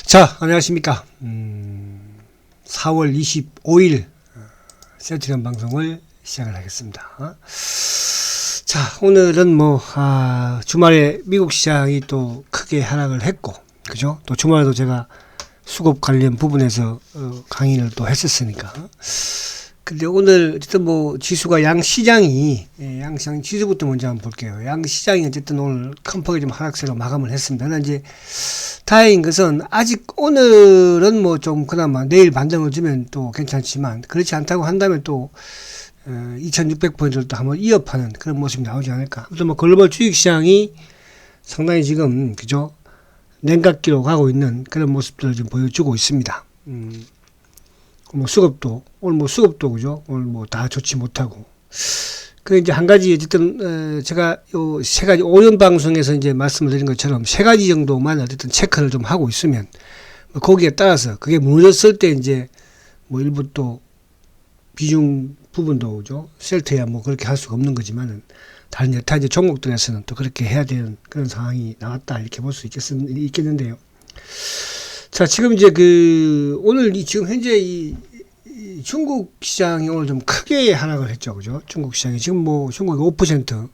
자, 안녕하십니까. 4월 25일 셀트리온 방송을 시작을 하겠습니다. 자, 오늘은 주말에 미국 시장이 또 크게 하락을 했고, 그죠? 또 주말에도 제가 수급 관련 부분에서 강의를 또 했었으니까. 근데 오늘 어쨌든 지수가 양시장이 지수부터 먼저 한번 볼게요. 양시장이 어쨌든 오늘 큰 폭의 좀 하락세로 마감을 했습니다. 그러나 이제 다행인 것은 아직 오늘은 좀 그나마 내일 반등을 주면 또 괜찮지만 그렇지 않다고 한다면 또 2600포인트를 또 한번 이어파는 그런 모습이 나오지 않을까. 아무튼 글로벌 주식시장이 상당히 지금 그죠? 냉각기로 가고 있는 그런 모습들을 좀 보여주고 있습니다. 수급도 오늘 수급도 그죠? 오늘 다 좋지 못하고. 그 이제 한 가지 어쨌든 제가 요 세 가지 오전 방송에서 이제 말씀을 드린 것처럼 세 가지 정도만 어쨌든 체크를 좀 하고 있으면 거기에 따라서 그게 무너졌을 때 이제 일부 또 비중 부분도 그죠? 셀트야 그렇게 할 수가 없는 거지만은 다른 여타 이제 종목들에서는 또 그렇게 해야 되는 그런 상황이 나왔다 이렇게 볼 수 있겠는데요. 자, 지금 이제 오늘 지금 현재 이 중국 시장이 오늘 좀 크게 하락을 했죠. 그죠? 중국 시장이 지금 중국이 5%,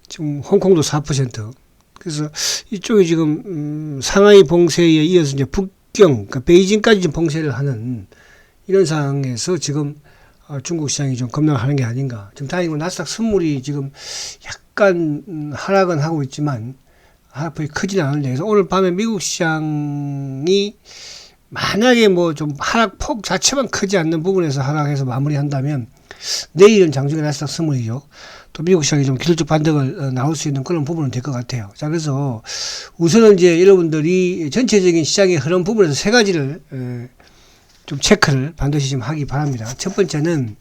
지금 홍콩도 4%. 그래서 이쪽이 지금 상하이 봉쇄에 이어서 이제 북경, 그러니까 베이징까지 좀 봉쇄를 하는 이런 상황에서 지금 중국 시장이 좀 급락을 하는 게 아닌가. 지금 다행히 나스닥 선물이 지금 약간 하락은 하고 있지만 하락폭이 크지는 않은데, 그래서 오늘 밤에 미국 시장이 만약에 좀 하락폭 자체만 크지 않는 부분에서 하락해서 마무리한다면 내일은 장중에 나스닥 선물이죠. 또 미국 시장이 좀 기술적 반등을 나올 수 있는 그런 부분은 될 것 같아요. 자, 그래서 우선은 이제 여러분들이 전체적인 시장의 흐름 부분에서 세 가지를 좀 체크를 반드시 좀 하기 바랍니다. 첫 번째는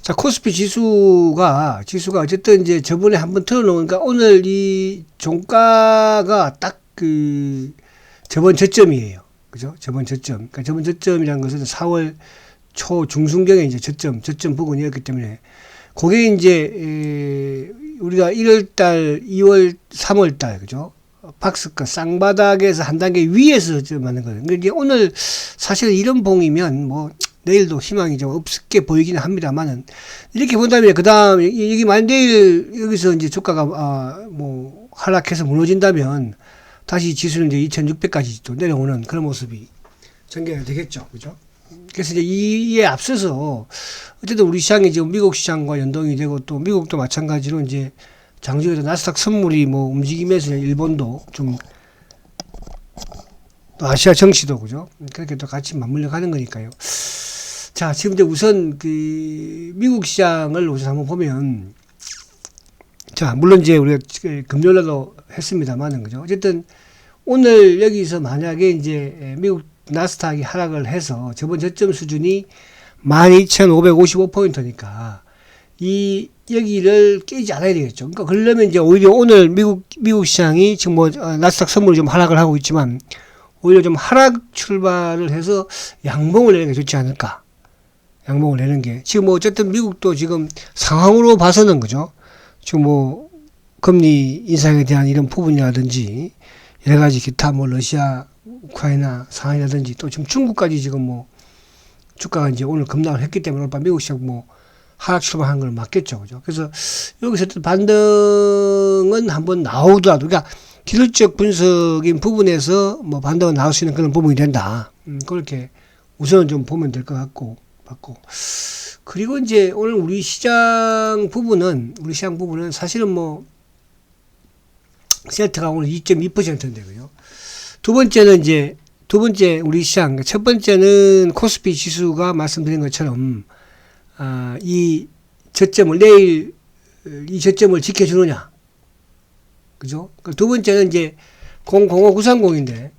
자, 코스피 지수가 어쨌든 이제 저번에 한번 틀어놓으니까 오늘 이 종가가 딱 저번 저점이에요. 그죠? 저번 저점. 그러니까 저번 저점이라는 것은 4월 초 중순경에 이제 저점 부근이었기 때문에 그게 이제 우리가 1월달, 2월, 3월달, 그죠? 박스가 쌍바닥에서 한 단계 위에서 좀 하는 거예요. 근데 이제 오늘 사실 이런 봉이면 내일도 희망이 좀 없게 보이기는 합니다만은 이렇게 본다면 그 다음 여기 만약 내일 여기서 이제 주가가 하락해서 무너진다면 다시 지수는 이제 2600까지 또 내려오는 그런 모습이 전개가 되겠죠. 그죠? 그래서 이제 이에 앞서서 어쨌든 우리 시장이 지금 미국 시장과 연동이 되고 또 미국도 마찬가지로 이제 장중에도 나스닥 선물이 움직이면서 일본도 좀 또 아시아 정시도 그죠? 그렇게 또 같이 맞물려 가는 거니까요. 자, 지금 이제 우선 미국 시장을 우선 한번 보면, 자, 물론 이제 우리가 금요일에도 했습니다만은 그죠? 어쨌든 오늘 여기서 만약에 이제 미국 나스닥이 하락을 해서 저번 저점 수준이 12,555포인트니까 여기를 깨지 않아야 되겠죠. 그러니까 그러려면 이제 오히려 오늘 미국 시장이 지금 나스닥 선물이 좀 하락을 하고 있지만 오히려 좀 하락 출발을 해서 양봉을 내는 게 좋지 않을까. 양봉을 내는 게. 지금 어쨌든 미국도 지금 상황으로 봐서는 그죠. 지금 금리 인상에 대한 이런 부분이라든지 여러 가지 기타 러시아, 우크라이나 상황이라든지 또 지금 중국까지 지금 주가가 이제 오늘 급락을 했기 때문에 오늘 밤 미국 시장 하락 출발한 걸 맞겠죠. 그죠. 그래서 여기서 반등은 한번 나오더라도 그러니까 기술적 분석인 부분에서 반등은 나올 수 있는 그런 부분이 된다. 그렇게 우선은 좀 보면 될 것 같고. 그리고 이제 오늘 우리 시장 부분은 사실은 셀트가 오늘 2.2%인데, 그죠? 두 번째 우리 시장, 첫 번째는 코스피 지수가 말씀드린 것처럼, 이 저점을 내일 이 저점을 지켜주느냐. 그죠? 두 번째는 이제 005930인데,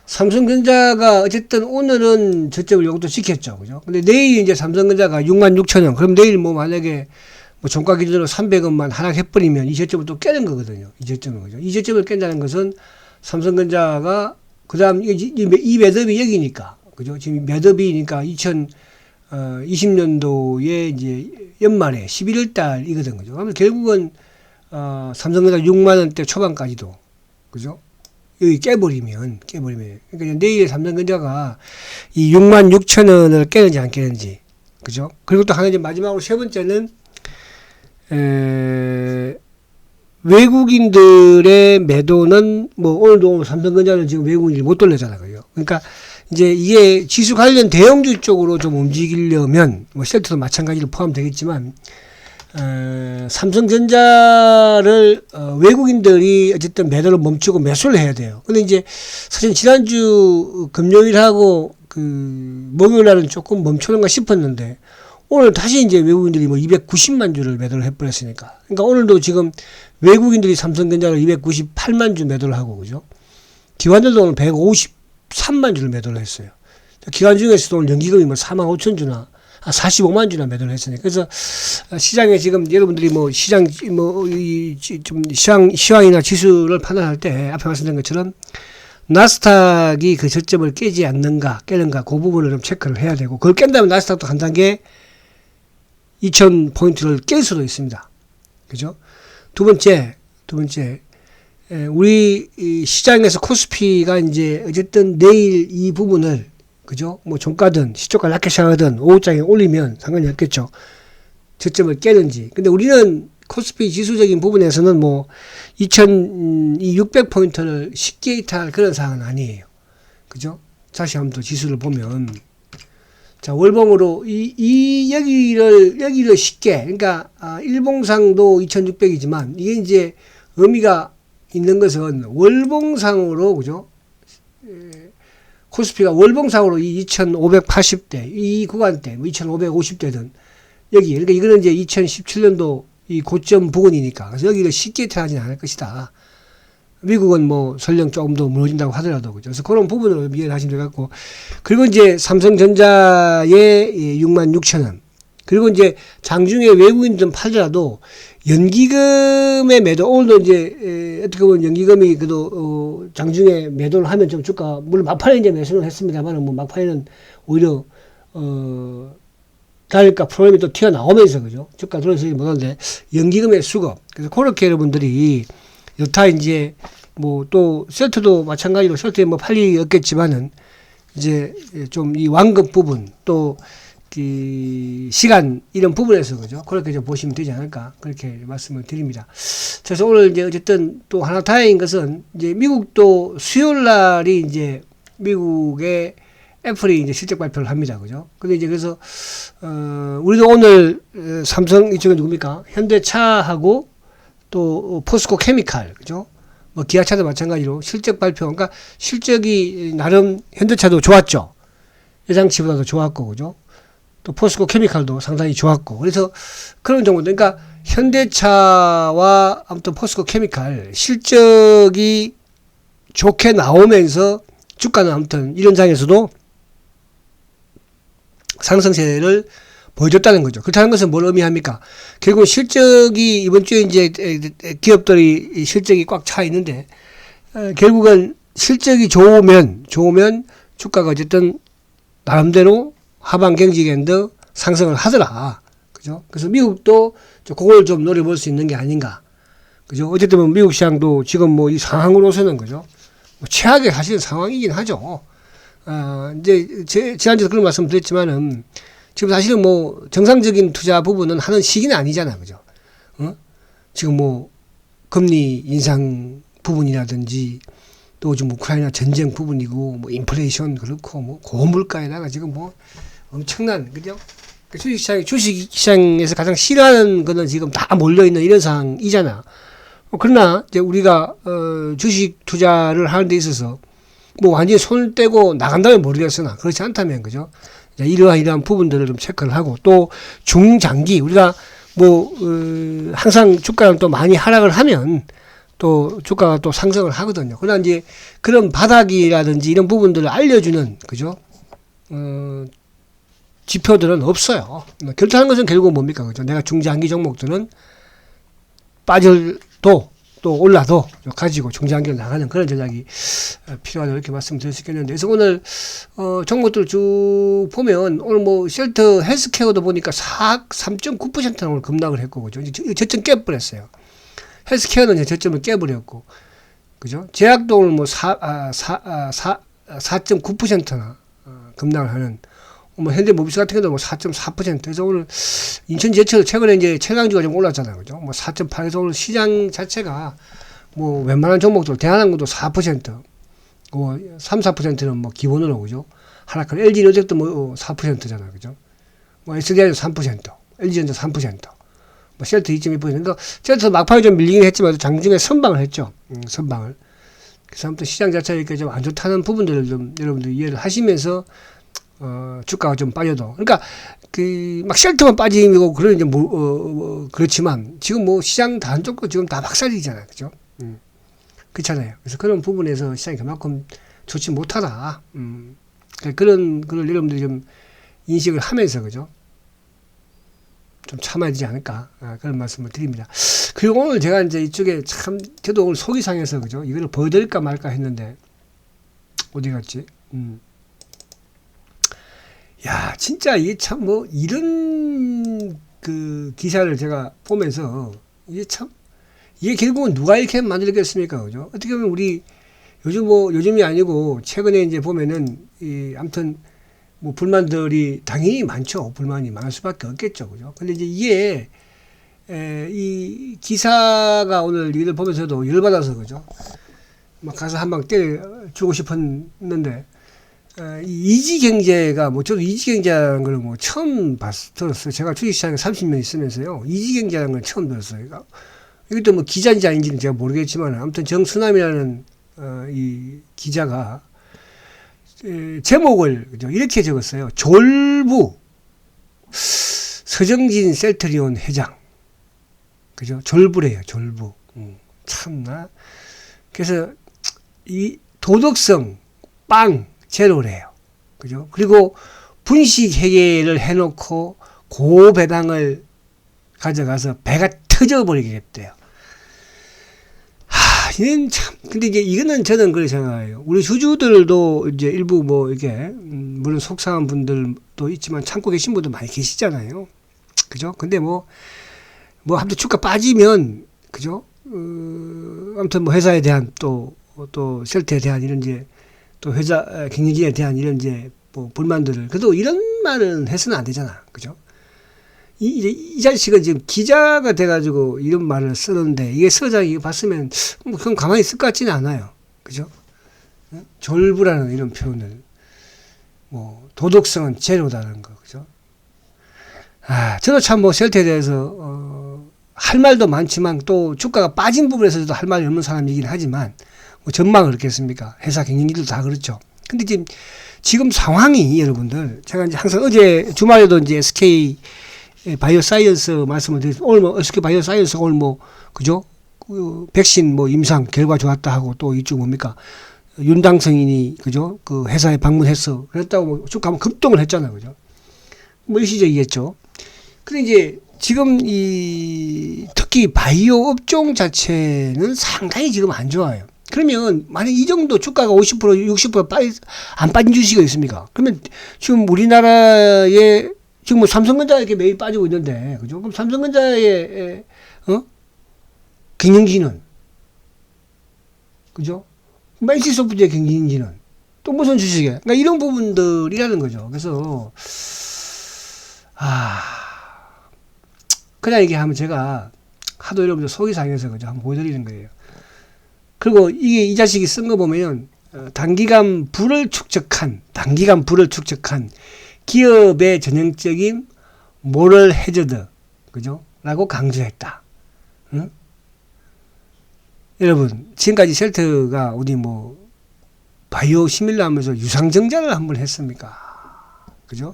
삼성전자가 어쨌든 오늘은 저점을 요것도 지켰죠. 그죠? 근데 내일 이제 삼성전자가 66,000원. 그럼 내일 만약에 종가 기준으로 300원만 하락해버리면 이 저점을 또 깨는 거거든요. 이 저점을. 그죠? 이 저점을 깬다는 것은 삼성전자가 그 다음 이 매듭이 여기니까. 그죠? 지금 매듭이니까 2020년도에 이제 연말에 11월 달이거든. 그죠? 그러면 결국은 삼성전자 6만원대 초반까지도. 그죠? 여기 깨버리면. 그러니까 내일 삼성전자가 이 66,000원을 깨는지 안 깨는지. 그죠? 그리고 또 하나 이제 마지막으로 세 번째는, 외국인들의 매도는 뭐 오늘도 삼성전자는 지금 외국인들이 못 돌려잖아요. 그러니까 이제 이게 지수 관련 대형주 쪽으로 좀 움직이려면 뭐 셀트도 마찬가지로 포함되겠지만 삼성전자를 외국인들이 어쨌든 매도를 멈추고 매수를 해야 돼요. 근데 이제 사실 지난주 금요일하고 그 목요일 날은 조금 멈추는가 싶었는데 오늘 다시 이제 외국인들이 뭐 290만 주를 매도를 해버렸으니까. 그러니까 오늘도 지금 외국인들이 삼성전자를 298만 주 매도를 하고, 그죠? 기관들도 오늘 153만 주를 매도를 했어요. 기관 중에서도 오늘 연기금이 뭐 4만 5천 주나, 45만 주나 매도를 했으니까. 그래서 시장에 지금 여러분들이 뭐 시장, 좀 시황이나 지수를 판단할 때 앞에 말씀드린 것처럼 나스닥이 그 저점을 깨지 않는가, 깨는가, 그 부분을 좀 체크를 해야 되고, 그걸 깬다면 나스닥도 한 단계 2000포인트를 깰 수도 있습니다. 그죠? 두 번째, 우리 시장에서 코스피가 이제 어쨌든 내일 이 부분을, 그죠? 뭐 종가든 시초가 낮게 시작하든 오후장에 올리면 상관이 없겠죠. 저점을 깨는지. 근데 우리는 코스피 지수적인 부분에서는 뭐 2600포인트를 쉽게 이탈할 그런 상황은 아니에요. 그죠? 다시 한번 또 지수를 보면, 자, 월봉으로 여기를 쉽게, 그러니까 일봉상도 2600이지만 이게 이제 의미가 있는 것은 월봉상으로, 그죠? 코스피가 월봉상으로 이 2580대, 이 구간대, 뭐 2550대든 여기, 그러니까 이거는 이제 2017년도 이 고점 부근이니까. 그래서 여기를 쉽게 이탈하지는 않을 것이다. 미국은 뭐 설령 조금 더 무너진다고 하더라도, 그죠? 그래서 그런 부분을 이해를 하시면 될 것 같고. 그리고 이제 삼성전자의 66,000원. 그리고 이제 장중에 외국인 좀 팔더라도 연기금의 매도, 오늘도 이제 어떻게 보면 연기금이 그래도 장중에 매도를 하면 좀 주가, 물론 막판에 이제 매수를 했습니다만, 뭐 막판에는 오히려 달가 프로그램이 또 튀어나오면서, 그죠? 주가 들어서지 못하는데, 연기금의 수급. 그래서 그렇게 여러분들이 여타 이제 뭐 또 셀트도 마찬가지로 셀트에 뭐 팔리 없겠지만은 이제 좀 이 완급 부분 또 그 시간 이런 부분에서, 그죠? 그렇게 좀 보시면 되지 않을까, 그렇게 말씀을 드립니다. 그래서 오늘 이제 어쨌든 또 하나 다행인 것은 이제 미국도 수요일 날이 이제 미국의 애플이 이제 실적 발표를 합니다. 그죠? 근데 이제 그래서 우리도 오늘 삼성 이쪽에 누굽니까? 현대차하고 또 포스코 케미칼, 그죠? 뭐 기아차도 마찬가지로 실적 발표, 그러니까 실적이 나름 현대차도 좋았죠. 예상치보다도 좋았고, 그죠? 또 포스코 케미칼도 상당히 좋았고, 그래서 그런 정도. 그러니까 현대차와 아무튼 포스코 케미칼 실적이 좋게 나오면서 주가는 아무튼 이런 장에서도 상승세를 보여줬다는 거죠. 그렇다는 것은 뭘 의미합니까? 결국 실적이 이번 주에 이제 기업들이 실적이 꽉 차 있는데, 결국은 실적이 좋으면 주가가 어쨌든 나름대로 하반 경직엔드 상승을 하더라. 그죠? 그래서 미국도 그걸 좀 노려볼 수 있는 게 아닌가. 그죠? 어쨌든 미국 시장도 지금 뭐 이 상황으로서는, 그죠? 뭐 최악의 사실은 상황이긴 하죠. 이제 지난주에도 그런 말씀 드렸지만은, 지금 사실은 뭐 정상적인 투자 부분은 하는 시기는 아니잖아. 그죠? 지금 뭐 금리 인상 부분이라든지 또 지금 우크라이나 전쟁 부분이고 뭐 인플레이션 그렇고 뭐 고물가에다가 지금 뭐 엄청난, 그죠? 주식시장에서 가장 싫어하는 거는 지금 다 몰려있는 이런 상황이잖아. 그러나 이제 우리가 주식 투자를 하는 데 있어서 뭐 완전히 손을 떼고 나간다면 모르겠으나 그렇지 않다면, 그죠? 이러한 부분들을 좀 체크를 하고, 또 중장기 우리가 뭐 항상 주가는 또 많이 하락을 하면 또 주가가 또 상승을 하거든요. 그러나 이제 그런 바닥이라든지 이런 부분들을 알려주는, 그죠? 지표들은 없어요. 결정하는 것은 결국은 뭡니까? 그죠? 내가 중장기 종목들은 빠져도 또 올라도 가지고 중장기로 나가는 그런 전략이 필요하다, 이렇게 말씀드릴 수 있겠는데, 그래서 오늘 종목들 쭉 보면 오늘 뭐 셀트 헬스케어도 보니까 3.9%는 급락을 했고, 그죠? 저점 깨버렸어요. 헬스케어는 저점을 깨버렸고, 그죠? 제약도 오늘 뭐 4.9%나 급락을 하는, 뭐 현대모비스 같은 경우도 뭐 4.4%. 그래서 오늘 인천제철 최근에 이제 최강주가 좀 올랐잖아요. 그죠? 뭐 4.8에서 오늘 시장 자체가 뭐 웬만한 종목들, 대한항공도 4%, 뭐 3, 4%는 뭐 기본으로, 그죠? 하락한 LG노텍도 뭐 4%잖아요. 그죠? 뭐 SDI도 3%, LG전자 3%, 뭐 셀트 2.2%. 그러니까 셀트 막판에 좀 밀리긴 했지만 장중에 선방을 했죠. 선방을. 그래서 아무튼 시장 자체가 이렇게 좀 안 좋다는 부분들을 좀 여러분들 이해를 하시면서 주가가 좀 빠져도, 그러니까 그 막 셀트만 빠지고 그런 이제 그렇지만 지금 뭐 시장 다른 쪽도 지금 다 박살이잖아요. 그죠? 그렇잖아요. 그래서 그런 부분에서 시장이 그만큼 좋지 못하다. 그런 걸 여러분들이 좀 인식을 하면서, 그죠? 좀 참아야 되지 않을까. 그런 말씀을 드립니다. 그리고 오늘 제가 이제 이쪽에 참, 저도 오늘 속이 상해서, 그죠? 이거를 보여드릴까 말까 했는데, 어디 갔지? 야, 진짜 이게 참 뭐, 이런 그 기사를 제가 보면서, 이게 참, 이게 결국은 누가 이렇게 만들겠습니까? 그죠? 어떻게 보면 우리, 요즘이 아니고, 최근에 이제 보면은, 아무튼, 뭐, 불만들이 당연히 많죠. 불만이 많을 수밖에 없겠죠. 그죠? 근데 이제 이게, 이 기사가 오늘 이걸 보면서도 열받아서, 그죠? 막 가서 한 방 때려주고 싶었는데, 이지 경제가, 뭐, 저도 이지 경제라는 걸 뭐, 처음 들었어요. 제가 주식시장에 30년 있으면서요. 이지 경제라는 걸 처음 들었어요. 그러니까 이것도 뭐 기자인지 아닌지는 제가 모르겠지만, 아무튼 정수남이라는, 이 기자가, 제목을, 그죠? 이렇게 적었어요. 졸부, 서정진 셀트리온 회장. 그죠? 졸부래요, 졸부. 참나. 그래서, 이 도덕성, 빵, 제로래요. 그죠? 그리고 분식 회계를 해놓고 고배당을 가져가서 배가 터져버리겠대요. 이건 참, 근데 이제 이거는 저는 그렇게 생각해요. 우리 주주들도 이제 일부 뭐 이게, 물론 속상한 분들도 있지만 참고 계신 분도 많이 계시잖아요. 그죠? 근데 아무튼 주가 빠지면, 그죠? 아무튼 뭐 회사에 대한 또 셀트에 대한 이런 이제 또 회사 경영진에 대한 이런 이제 뭐 불만들을, 그래도 이런 말은 해서는 안 되잖아. 그죠? 이 자식은 지금 기자가 돼가지고 이런 말을 쓰는데, 이게 서장이 봤으면 뭐 그럼 가만히 있을 것 같지는 않아요. 그죠? 졸부라는 이런 표현을, 뭐 도덕성은 제로다는 거. 그죠? 저도 참 뭐 셀트에 대해서 할 말도 많지만 또 주가가 빠진 부분에서도 할 말이 없는 사람이긴 하지만, 뭐 전망을 그렇겠습니까? 회사 경영진도 다 그렇죠. 근데 지금 상황이, 여러분들, 제가 이제 항상 어제 주말에도 이제 SK 바이오사이언스 말씀을 드렸습니다. 오늘 뭐 SK 바이오사이언스가 오늘 뭐, 그죠? 백신 뭐 임상 결과 좋았다 하고, 또 이쪽 뭡니까? 윤당성인이, 그죠? 그 회사에 방문했어. 그랬다고 뭐 주가 한번 급등을 했잖아요. 그죠? 뭐 일시적이겠죠. 근데 이제 지금 특히 바이오 업종 자체는 상당히 지금 안 좋아요. 그러면 만약 이 정도 주가가 50% 60% 안 빠진 주식이 있습니까? 그러면 지금 우리나라에 지금 뭐 삼성전자 이렇게 매일 빠지고 있는데, 그죠? 그럼 삼성전자의 경영진은, 그죠? NC소프트의 경영진은 또 무슨 주식이야? 그러니까 이런 부분들이라는 거죠. 그래서 그냥 얘기하면 제가 하도 여러분들 속이 상해서, 그죠? 한번 보여드리는 거예요. 그리고 이 자식이 쓴 거 보면, 단기간 부를 축적한 기업의 전형적인 모럴 해저드, 그죠? 라고 강조했다. 응? 여러분, 지금까지 셀트가 어디 뭐, 바이오 시밀러 하면서 유상증자를 한번 했습니까? 그죠?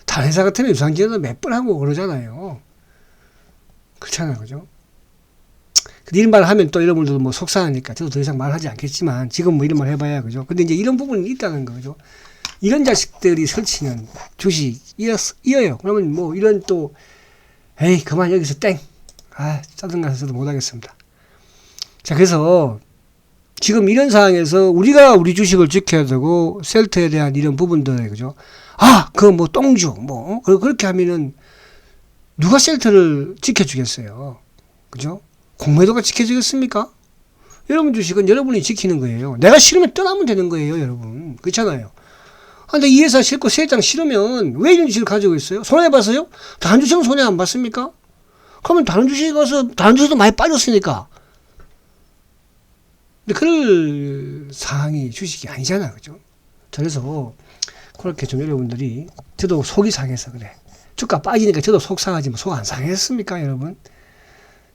다른 회사 같으면 유상증자도 몇 번 하고 그러잖아요. 그렇잖아요. 그죠? 이런 말 하면 또 여러분들도 뭐 속상하니까 저도 더 이상 말하지 않겠지만, 지금 뭐 이런 말 해봐야, 그죠? 근데 이제 이런 부분이 있다는 거죠. 이런 자식들이 설치는 주식 이어요. 그러면 뭐 이런 또, 에이, 그만 여기서 땡. 짜증나서도 못하겠습니다. 자, 그래서 지금 이런 상황에서 우리가 우리 주식을 지켜야 되고, 셀트에 대한 이런 부분들, 그죠? 그거 뭐 똥주, 뭐, 그렇게 하면은 누가 셀트를 지켜주겠어요. 그죠? 공매도가 지켜주겠습니까? 여러분 주식은 여러분이 지키는 거예요. 내가 싫으면 떠나면 되는 거예요, 여러분. 그렇잖아요. 근데 이 회사 싫고 세장 싫으면 왜 이런 주식을 가지고 있어요? 손해봐서요? 다른 주식은 손해 안 봤습니까? 그러면 다른 주식에 가서 다른 주식도 많이 빠졌으니까. 근데 그럴 상황이 주식이 아니잖아, 그죠? 그래서 그렇게 좀 여러분들이 저도 속이 상해서 그래. 주가 빠지니까 저도 속 상하지만 속 안 상했습니까, 여러분?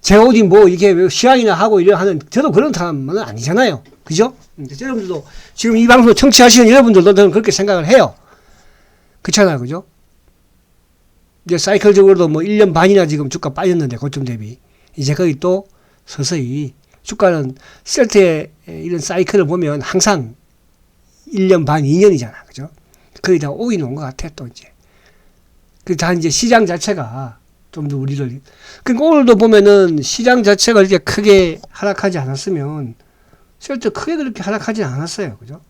제가 어디 뭐 이렇게 시황이나 하고 이래 하는 저도 그런 사람은 아니잖아요, 그죠? 여러분들도 지금 이 방송 청취하시는 여러분들도 저는 그렇게 생각을 해요. 그렇잖아요, 그죠? 이제 사이클적으로도 뭐 1년 반이나 지금 주가 빠졌는데 고점 대비 이제 거의 또 서서히 주가는 셀트의 이런 사이클을 보면 항상 1년 반, 2년이잖아, 그죠? 거의 다 오긴 온 것 같아, 또 이제. 그 다 이제 시장 자체가 좀 더 우리를. 그러니까 오늘도 보면은 시장 자체가 이렇게 크게 하락하지 않았으면 셀트 크게 그렇게 하락하지 않았어요, 그죠?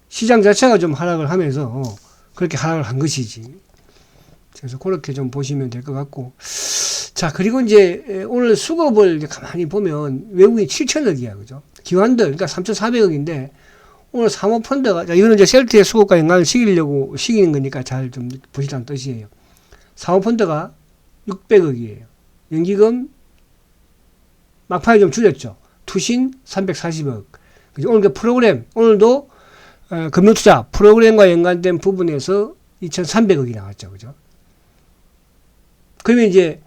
시장 자체가 좀 하락을 하면서 그렇게 하락을 한 것이지. 그래서 그렇게 좀 보시면 될 것 같고. 자, 그리고 이제 오늘 수급을 이제 가만히 보면 외국인 7천억이야, 그죠? 기관들, 그러니까 3,400억인데 오늘 사모펀드가, 자, 이거는 이제 셀트의 수급과 연관을 시키는 거니까 잘 좀 보시라는 뜻이에요. 사모펀드가 600억이에요. 연기금 막판에 좀 줄였죠. 투신 340억. 그죠? 오늘 그 프로그램, 오늘도 금융투자 프로그램과 연관된 부분에서 2,300억이 나왔죠, 그죠? 그러면 이제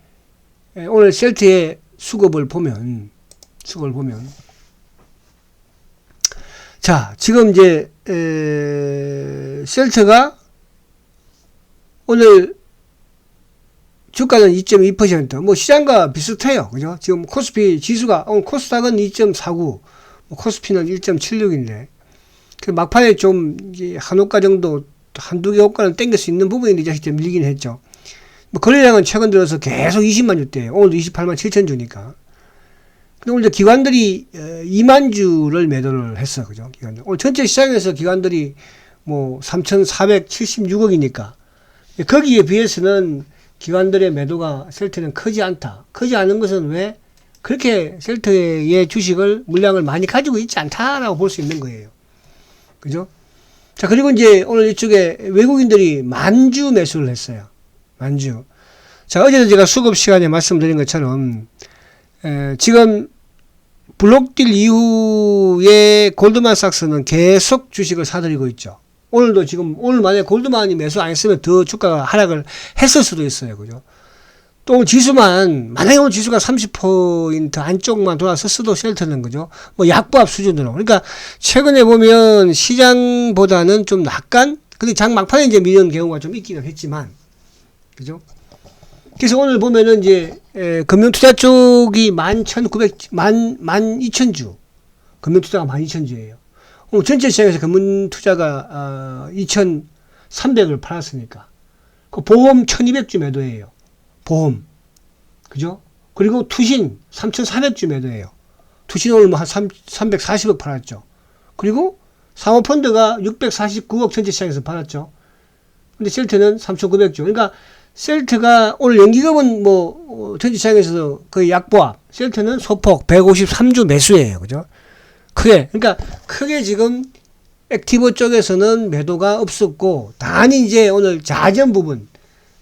오늘 셀트의 수급을 보면 자, 지금 이제 셀트가 오늘 주가는 2.2%, 뭐 시장과 비슷해요, 그죠? 지금 코스피 지수가 오늘 코스닥은 2.49, 뭐 코스피는 1.76인데 그 막판에 좀 이제 한 호가 정도 한두 개 호가는 땡길 수 있는 부분이 이제 좀 밀리긴 했죠. 뭐 거래량은 최근 들어서 계속 20만 주대예요. 오늘도 28만 7천 주니까. 근데 오늘 기관들이 2만 주를 매도를 했어, 그죠? 기관들. 오늘 전체 시장에서 기관들이 뭐 3,476억이니까 거기에 비해서는 기관들의 매도가 셀트는 크지 않다. 크지 않은 것은 왜? 그렇게 셀트의 주식을 물량을 많이 가지고 있지 않다라고 볼 수 있는 거예요. 그죠? 자, 그리고 이제 오늘 이쪽에 외국인들이 만주 매수를 했어요. 만주. 자, 어제도 제가 수급 시간에 말씀드린 것처럼 지금 블록딜 이후에 골드만삭스는 계속 주식을 사들이고 있죠. 오늘도 지금 오늘 만약에 골드만이 매수 안 했으면 더 주가가 하락을 했을 수도 있어요, 그죠? 또 오늘 지수만 만약에 오늘 지수가 30% 안쪽만 돌아섰어도 셀트는, 그죠? 뭐 약보합 수준으로. 그러니까 최근에 보면 시장보다는 좀 약간, 근데 장 막판에 이제 미는 경우가 좀 있기는 했지만, 그죠? 그래서 오늘 보면은 이제 금융투자 쪽이 12,000주, 금융투자가 12,000주예요. 오늘 전체 시장에서 금융투자가 2,300을 팔았으니까 그 보험 1,200주 매도예요. 보험, 그죠? 그리고 투신 3,400주 매도예요. 투신 오늘 뭐 한 340억 팔았죠. 그리고 사모펀드가 649억 전체 시장에서 팔았죠. 근데 셀트는 3,900주. 그러니까 셀트가 오늘 연기금은 뭐 전체 시장에서 거의 약보합. 셀트는 소폭 153주 매수예요, 그죠? 크게, 그러니까 크게 지금 액티브 쪽에서는 매도가 없었고, 단히 이제 오늘 자전 부분,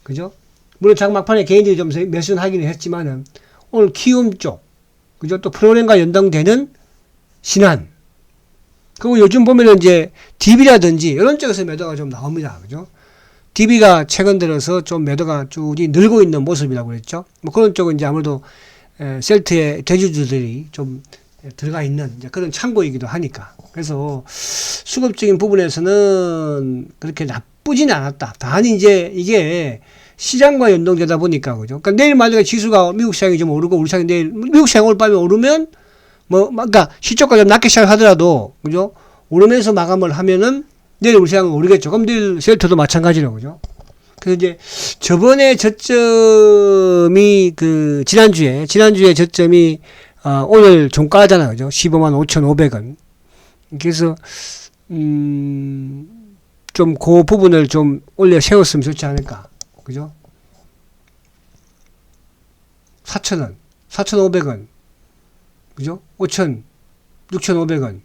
그죠? 물론 장 막판에 개인들이 좀 매수는 하기는 했지만은 오늘 키움 쪽, 그죠? 또 프로그램과 연동되는 신한, 그리고 요즘 보면은 이제 DB라든지 이런 쪽에서 매도가 좀 나옵니다, 그죠? DB가 최근 들어서 좀 매도가 쭉이 늘고 있는 모습이라고 그랬죠. 뭐 그런 쪽은 이제 아무래도 셀트의 대주주들이 좀 들어가 있는 이제 그런 창고이기도 하니까. 그래서 수급적인 부분에서는 그렇게 나쁘지는 않았다. 단지 이제 이게 시장과 연동되다 보니까, 그죠? 그러니까 내일 만약에 지수가 미국 시장이 좀 오르고 우리 시장이 내일 미국 시장이 오늘 밤에 오르면 뭐 그러니까 시초가 좀 낮게 시작하더라도, 그죠? 오르면서 마감을 하면은 내일 우리 시장은 오르겠죠. 그럼 내일 셀트도 마찬가지로, 그죠? 그래서 이제 저번에 저점이 그 지난주에 저점이 오늘 종가잖아요, 그죠? 15만 5,500원. 그래서 좀 그 부분을 좀 올려 세웠으면 좋지 않을까, 그죠? 4,000원, 4,500원, 그죠? 5,000, 6,500원.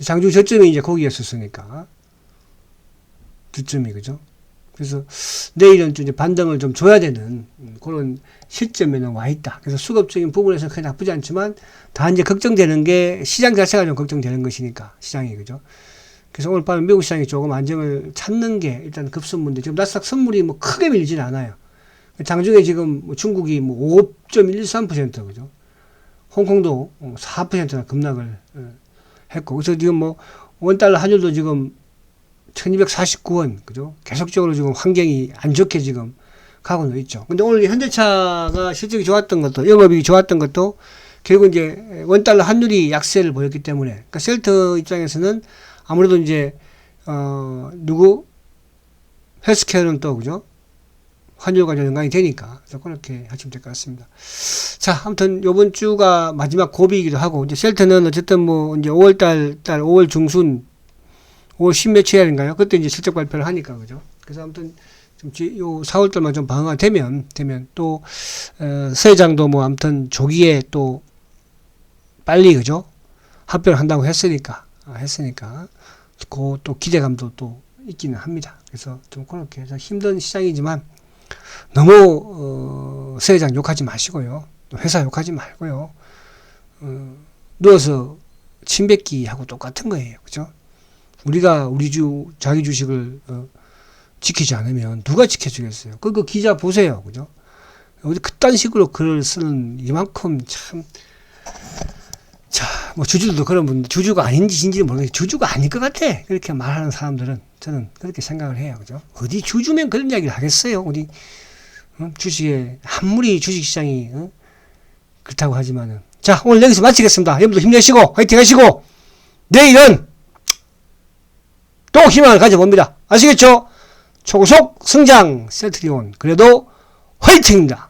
장중 저점이 이제 거기였었으니까. 저점이, 그죠? 그래서 내일은 좀 이제 반등을 좀 줘야 되는 그런 시점에는 와 있다. 그래서 수급적인 부분에서 크게 나쁘지 않지만 다 이제 걱정되는 게 시장 자체가 좀 걱정되는 것이니까, 시장이, 그죠? 그래서 오늘 밤에 미국 시장이 조금 안정을 찾는 게 일단 급선무인데, 지금 나스닥 선물이 뭐 크게 밀리진 않아요. 장중에 지금 뭐 중국이 뭐 5.13%, 그죠? 홍콩도 4%나 급락을 했고, 그래서 지금 뭐 원달러 환율도 지금 1249원, 그죠? 계속적으로 지금 환경이 안 좋게 지금 가고 있죠. 근데 오늘 현대차가 실적이 좋았던 것도, 영업이익이 좋았던 것도 결국 이제 원달러 환율이 약세를 보였기 때문에, 그러니까 셀트 입장에서는 아무래도 이제 헬스케어는 또, 그죠? 환율과 연관이 되니까. 그래서 그렇게 하시면 될 것 같습니다. 자, 아무튼 요번 주가 마지막 고비이기도 하고, 이제 셀트는 어쨌든 뭐 이제 5월 중순, 5월 10며칠인가요? 그때 이제 실적 발표를 하니까, 그죠? 그래서 아무튼 좀 요 4월달만 좀 방어가 되면 또 세장도 뭐 아무튼 조기에 또 빨리, 그죠? 합병을 한다고 했으니까 그 또 기대감도 또 있기는 합니다. 그래서 좀 그렇게 해서 힘든 시장이지만 너무 세장 욕하지 마시고요. 회사 욕하지 말고요. 누워서 침 뱉기하고 똑같은 거예요. 그죠? 우리가 자기 주식을 지키지 않으면 누가 지켜주겠어요? 그 기자 보세요. 그죠? 어디 그딴 식으로 글을 쓰는 이만큼 참, 자, 뭐 주주들도 그런 분들, 주주가 아닌지 진지는 모르겠는데 주주가 아닐 것 같아. 그렇게 말하는 사람들은 저는 그렇게 생각을 해요. 그죠? 어디 주주면 그런 이야기를 하겠어요. 우리 주식에 아무리 주식시장이 그렇다고 하지만은. 자, 오늘 여기서 마치겠습니다. 여러분들 힘내시고 화이팅 하시고 내일은 또 희망을 가져봅니다. 아시겠죠? 초고속 성장 셀트리온, 그래도 화이팅입니다.